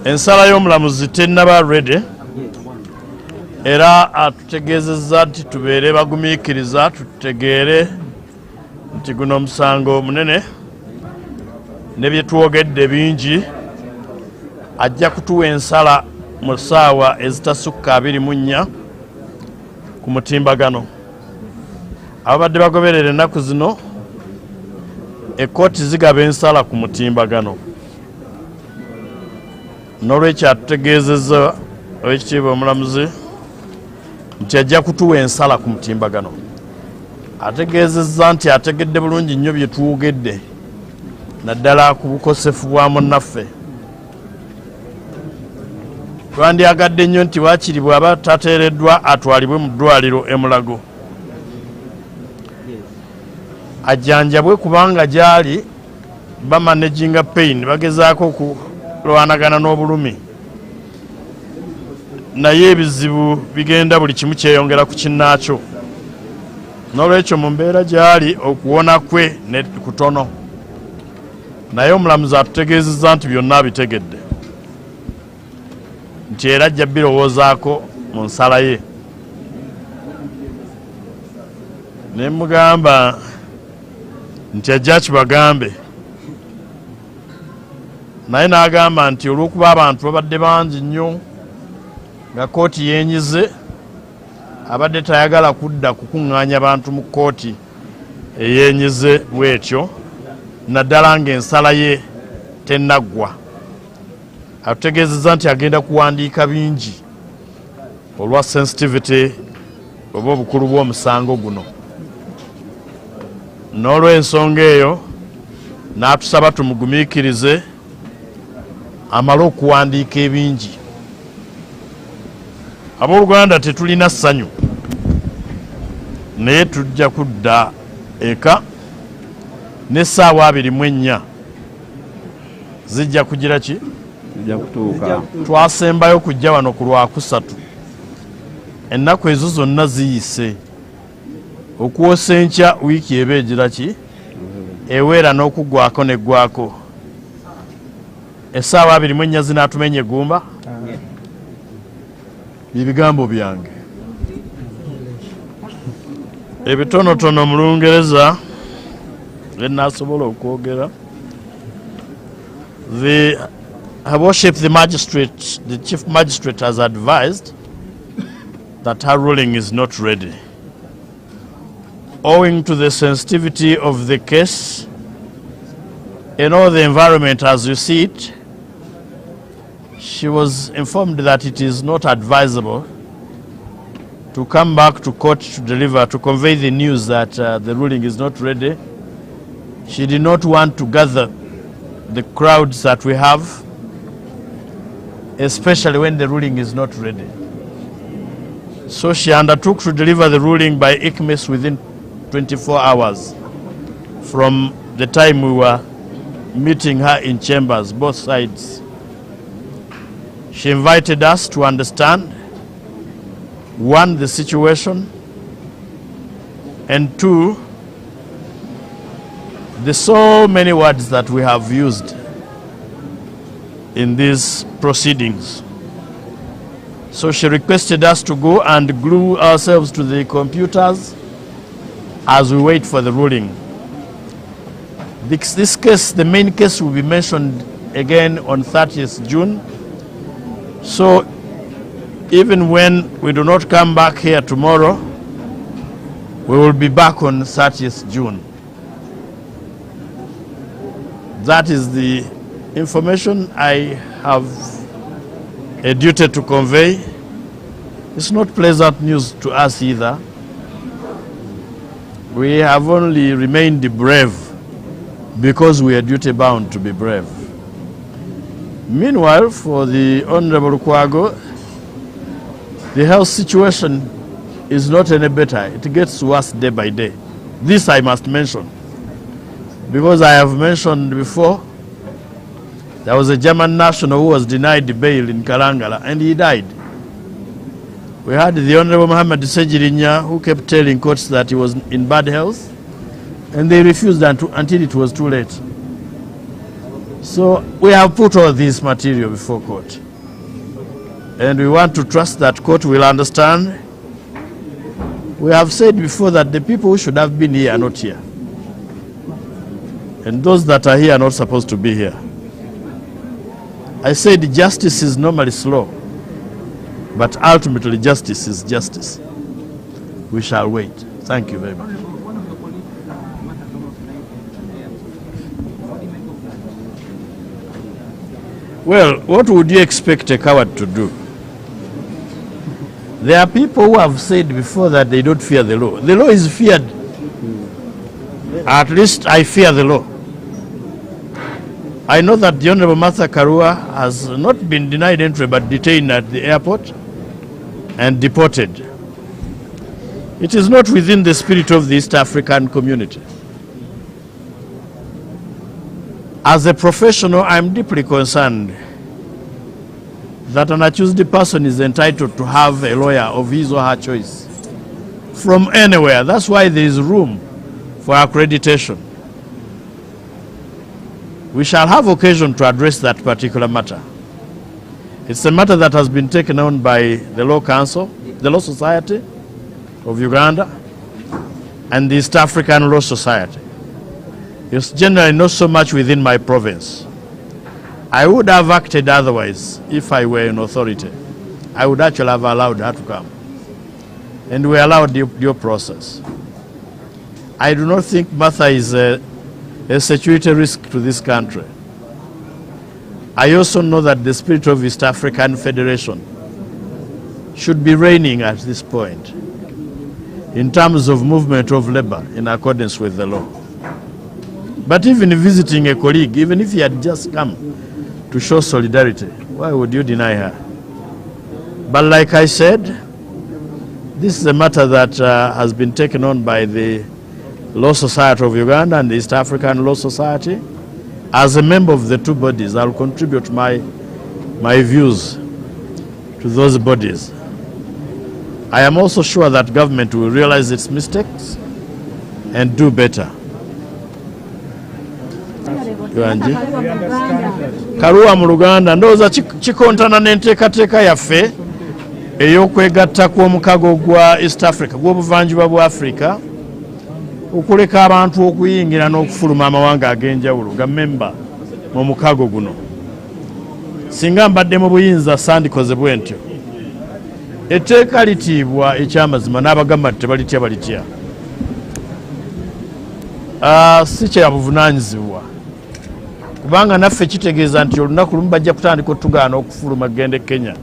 ensala y'omulamuzi tennaba ready era atutegeezezza nti tubeere bagumiikiriza tutegeere nti guno omusango munene ne bye twogedde bingi ajja kutuwa ensala mu ssaawa ezitasukka 24 ku mutimbagano. Ababadde bagoberera ennaku zino ekkooti zigaba ensala ku mutimbagano. N'olwekyo atutegeezezza Oweekitiibwa omulamuzi nti ajja kutuwa ensala ku mutimbagano. Ategeezezza nti ategedde bulungi nnyo bye twogedde naddala ku bukosefu bwa munnaffe. Twandyagadde nnyo nti waakiri bw'aba tateereddwa atwalibwe mu ddwaliro e Mulago ajjanjabwe kubanga gyali bamanaginga pain bagezaako okulwanagana n'obulumi naye ebizibu bigenda buli kimu kyeyongera ku kinnaakyo. N'olwekyo mu mbeera gyali okuwona kwe ne kutono naye omulamuzi atutegeezezza nti byonna abitegedde nti era ajja birowoozaako mu nsala ye. Ne mugamba nti ajja kibagambe naye n'agamba nti olw'okuba abantu babadde bangi nnyo nga kkooti yeenyize abadde tayagala kudda kukuŋŋaanya abantu mu kkooti eyeenyize bw'etyo naddala ng'ensala ye tennaggwa. Atutegeezezza nti agenda kuwandiika bingi olwa sensitivity oba obukulu bw'omusango guno. N'olw'ensonga eyo n'atusaba tumugumiikirize amale okuwandiika ebingi. Abooluganda tetulina ssanyu naye tujja kudda eka n'essaawa 24 zijja kugira ki? Zijja kutuuka. Twasembayo kujja wano ku Lwakusatu. Ennaku ezo zonna ziyise. Okuwosa enkya wiiki eba egira ki? Eweera n'okuggwako neggwako. Essaawa 24 zinaatumenya eggumba? Ebigambo byange. Ebitonotono mu Lungereza bennaasobola okwogera. Her Worship the Chief Magistrate has advised that her ruling is not ready. Owing to the sensitivity of the case and all the environment as you see it, she was informed that it is not advisable to come back to court to convey the news that the ruling is not ready. She did not want to gather the crowds that we have, especially when the ruling is not ready. So she undertook to deliver the ruling by ICMES within 24 hours from the time we were meeting her in chambers, both sides. She invited us to understand, one, the situation, and two, the so many words that we have used in these proceedings. So she requested us to go and glue ourselves to the computers as we wait for the ruling. This case, the main case, will be mentioned again on 30th June. So even when we do not come back here tomorrow, we will be back on 30th June. That is the information I have a duty to convey. It's not pleasant news to us either. We have only remained brave because we are duty bound to be brave. Meanwhile, for the Honorable Lukwago, the health situation is not any better. It gets worse day by day. This I must mention, because I have mentioned before, there was a German national who was denied bail in Kalangala and he died. We had the Honorable Muhammad Sejirinya who kept telling courts that he was in bad health, and they refused until it was too late. So we have put all this material before court. And we want to trust that court will understand. We have said before that the people who should have been here are not here. And those that are here are not supposed to be here. I said justice is normally slow, but ultimately justice is justice. We shall wait. Thank you very much. Well, what would you expect a coward to do? There are people who have said before that they don't fear the law. The law is feared. At least I fear the law. I know that the Honorable Martha Karua has not been denied entry but detained at the airport and deported. It is not within the spirit of the East African community. As a professional, I'm deeply concerned that an accused person is entitled to have a lawyer of his or her choice from anywhere. That's why there is room for accreditation. We shall have occasion to address that particular matter. It's a matter that has been taken on by the Law Council, the Law Society of Uganda, and the East African Law Society. It's generally not so much within my province. I would have acted otherwise if I were in authority. I would actually have allowed her to come. And we allowed due process. I do not think Martha is a security risk to this country. I also know that the spirit of East African Federation should be reigning at this point in terms of movement of labor in accordance with the law. But even visiting a colleague, even if he had just come to show solidarity, why would you deny her? But like I said, this is a matter that has been taken on by the Law Society of Uganda and the East African Law Society. As a member of the two bodies, I'll contribute my views to those bodies. I am also sure that government will realize its mistakes and do better. Karuwa mu Luganda ndowooza kikontana n'enteekateeka yaffe ey'okwegatta kw'omukago gwa East Africa gw'obuvanjuba bwa Africa okuleka abantu okuyingira n'okufuluma amawanga ag'enjawulo ga memba mu mukago guno. Singa mbadde mu buyinza sandikoze bwe ntyo. Etteeka litiibwa ekyamazima n'abagamba nti tebalitya balitya. Si kya buvunaanyizibwa. Kubanga naffe kitegeeza nti olunaku lumu bajja kutandika otugaana okufuluma gende Kenya.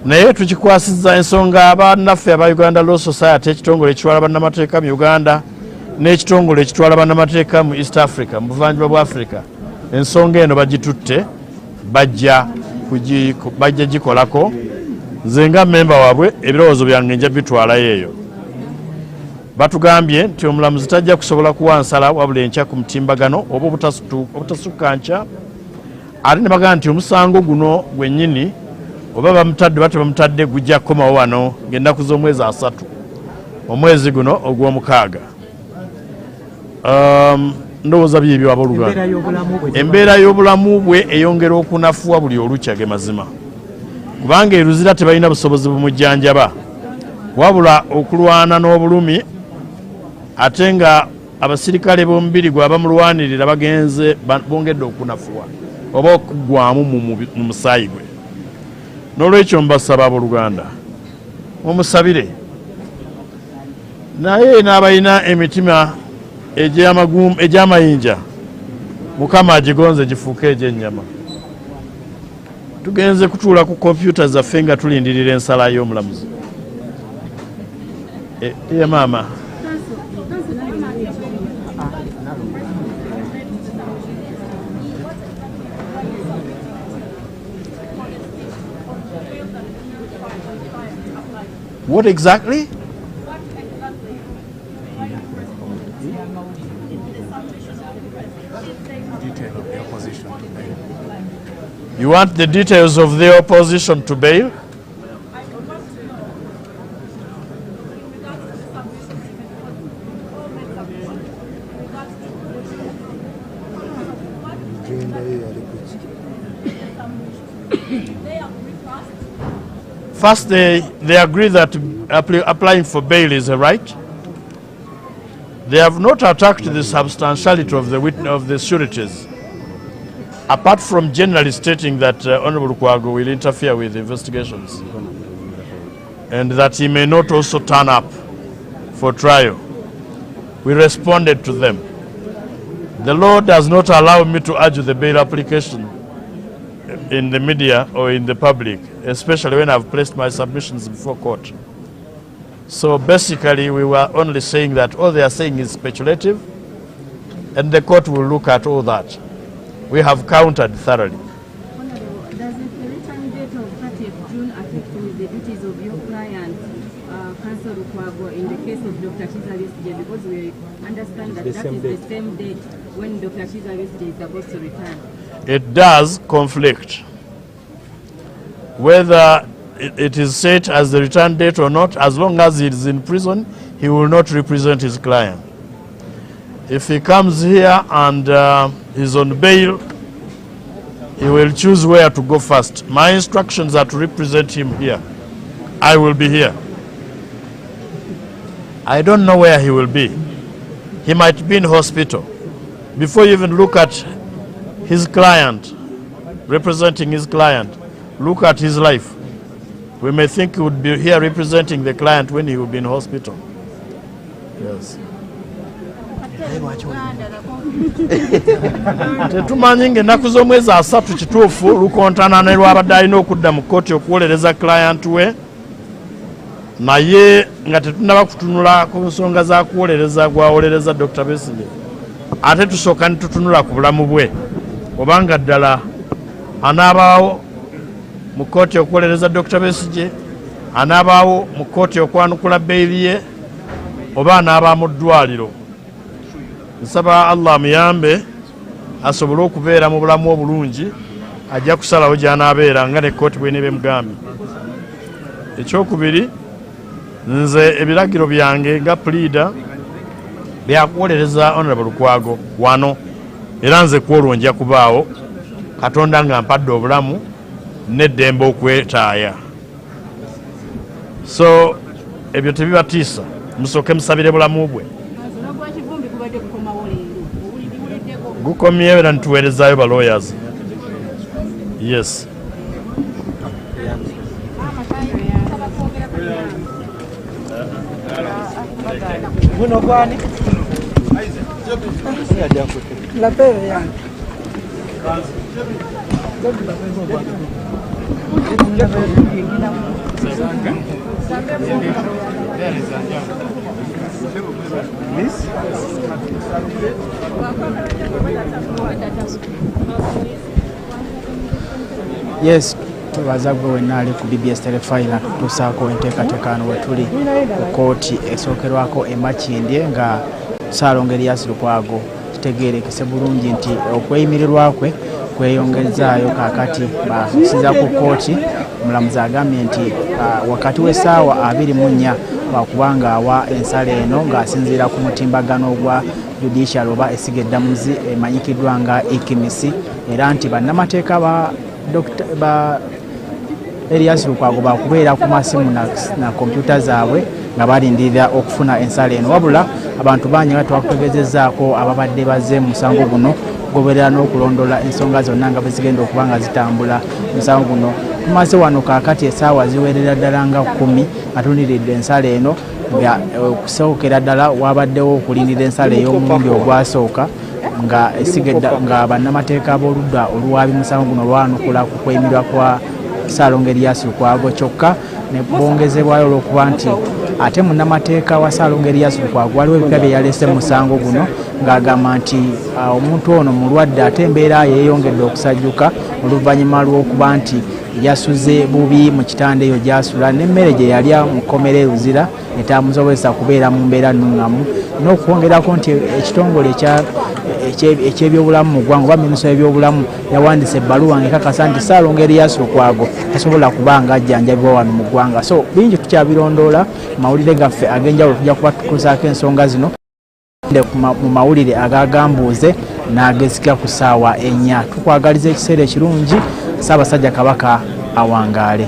Naye tukikwasizza ensonga abannaffe aba Uganda Law Society, ekitongole ekitwala bannamateeka mu Uganda n'ekitongole ekitwala bannamateeka mu East Africa, mu buvanjuba bwa Africa. Ensonga eno bagitutte, bajja gikolako. Nze nga memba waabwe ebirowoozo byange nja bitwalayo eyo. Batugambye nti omulamuzi tajja kusobola kuwa nsala wabula enkya ku mutimbagano oba obutasukka nkya. Ate ne bagamba nti omusango guno gwennyini oba bamutadde bate bamutadde gujja kukomawo wano ng'ennaku z'omwezi 3 omwezi guno ogw'omukaaga. Ndowooza byebyo abooluganda. Embeera y'obulamu bwe eyongera okunafuwa buli olukya ge mazima. Kubanga eruzira tebalina busobozi bumujjanjaba wabula okulwana n'obulumi, ate nga abasirikale b'omubiri gwe abamulwanirira bagenze bongedde okunafuwa oba okugwamu mu musaayi gwe. N'olwekyo mbasaba abooluganda mumusabire, naye n'abalina emitima egy'amayinja Mukama agigonze gifuuke egy'ennyama. Tugenze kutuula ku kompyuta zaffe nga tulindirira ensala y'omulamuzi. Ye maama. What exactly? You want the details of the opposition to bail? First, they agree that applying for bail is a right. They have not attacked the substantiality of the sureties, apart from generally stating that Honorable Lukwago will interfere with investigations and that he may not also turn up for trial. We responded to them. The law does not allow me to urge the bail application in the media or in the public, especially when I've placed my submissions before court. So basically, we were only saying that all they are saying is speculative, and the court will look at all that. We have counted thoroughly. Honorable, does the return date of 30th June affect with the duties of your client, Counsel Lukwago, in the case of Dr. Chiza, because we understand that that is the same date when Dr. Chiza is supposed to return? It does conflict. Whether it is set as the return date or not, as long as he is in prison, he will not represent his client. If he comes here and is on bail, he will choose where to go first. My instructions are to represent him here. I will be here. I don't know where he will be. He might be in hospital. Before you even look at his client, representing his client, look at his life. We may think he would be here representing the client when he will be in hospital. Yes. Tetumanyi ng'ennaku z'omwezi asatu kituufu lukontana ne lwabadde alina okudda mu kkooti okuwolereza client we, naye nga tetunnaba kutunula ku nsonga za kuwolereza gwawolereza Dr. Besigye. Ate tusooka ne tutunula ku bulamu bwe, obanga ddala anaabaawo mu kkooti okuwolereza Dr. Besigye, anaabaawo mu kkooti okwanukula beyiri ye, oba anaaba mu ddwaliro. Nsaba Allah muyambe asobole okubeera mu bulamu obulungi, ajja kusalawo gy'anaabeera nga ne kkooti bw'eneeba emugambye. Ekyokubiri, nze ebiragiro byange nga pleader byakuwolereza Honorable Lukwago wano, era nze kwolwo nja kubaawo, Katonda nga mpadde obulamu n'eddembe okwetaaya. So ebyo tebibatiisa, musooke musabire bulamu bwe. Gukomyewo era nituweerezaayo ba lawyers. Yes. La pere yangu. Yes, tubaza gwe wenali ku BBS telefile tusaako enteekateekano we tuli ku kooti esookerwako e Makindye nga Ssaalongo Erias Lukwago kitegeerekese bulungi nti okweyimirirwa kwe kweyongezaayo kaakati basiza ku kooti. Omulamuzi agambye nti wakati w'essaawa 24 wakubanga awa ensala eno ng'asinziira ku mutimbagano ogwa judicial oba essiga eddamuzi emanyikiddwa nga ikimisi, era nti bannamateeka ba Erias Lukwago bakubeera ku masimu na kompyuta zaabwe nga balindirira okufuna ensala eno. Wabula abantu bangi nga twakutegezezaako ababadde bazze mu musango guno goberera n'okulondola ensonga zonna nga bwe zigenda okuba nga zitambula musango guno. Tumaze wano kaakati essaawa ziwerera ddala nga 10 nga tulindiridde ensala eno, nga okusookera ddala wabaddewo okulindira ensala ey'omulundi ogwasooka nga bannamateeka b'oludda oluwaabi musango guno lwanukula ku kweyimirwa kwa Ssaalongo Erias Lukwago kyokka ne bongezebwayo olw'okuba nti ate munnamateeka wa Ssaalongo Erias Lukwago waliwo ebipya bye yalese mu musango guno ng'agamba nti omuntu ono mulwadde ate embeera yeeyongedde okusajjuka oluvannyuma lw'okuba nti yasuze bubi mu kitanda eyo gy'asula n'emmere gye yalya mu kkomera eruzira etamusobozesa kubeera mu mbeera nnuŋŋamu, n'okwongerako nti ekitongole eky'ebyobulamu mu ggwanga oba minisita y'ebyobulamu yawandiise ebbaluwa ng'ekakasa nti Ssaalongo Erias Lukwago tasobola kuba nga ajjanjabibwa wano mu ggwanga. So bingi tukyabirondoola, mawulire gaffe ag'enjawulo tujja kuba tukuzaako ensonga zino. mu mawulire agagambuuze n'agezika ku ssaawa 4. Tukwagaliza ekiseera ekirungi. Ssaabasajja Kabaka awangaale.